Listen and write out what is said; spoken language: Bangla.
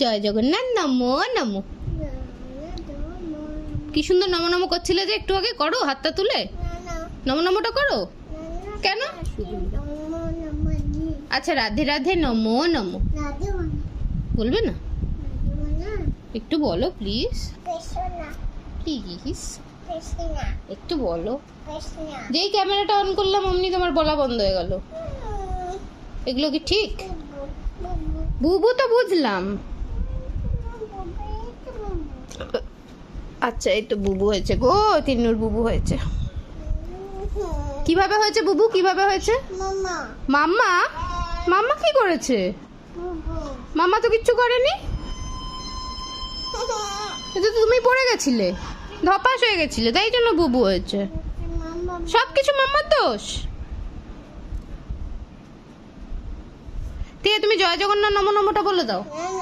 জয় জগন্নাথ, নমো নমো। কি সুন্দর নমো নমো করছিলে যে একটু আগে, করো হাতটা তুলে নমো নমোটা করো। কেন? আচ্ছা, রাধে রাধে, নমো নমো বলবে না? একটু বলো প্লিজ, প্লিজ একটু বলো। যেই ক্যামেরাটা অন করলাম অমনি তোমার বলা বন্ধ হয়ে গেল। এগুলো কি ঠিক? বুবু তো বুঝলাম। আচ্ছা, এই তো বুবু হয়েছে গো, তিন্নুর বুবু হয়েছে। কিভাবে হয়েছে বুবু, কিভাবে হয়েছে? মাম্মা? মাম্মা কি করেছে? মাম্মা তো কিচ্ছু করেনি। এটা তো তুমি পড়ে গেছিলে, ধপাস হয়ে গেছিলে, তাই জন্য বুবু হয়েছে। সবকিছু মাম্মার দোষ। ঠিক আছে, তুমি জয় জগন্নাথ নমো নমোটা বলে দাও।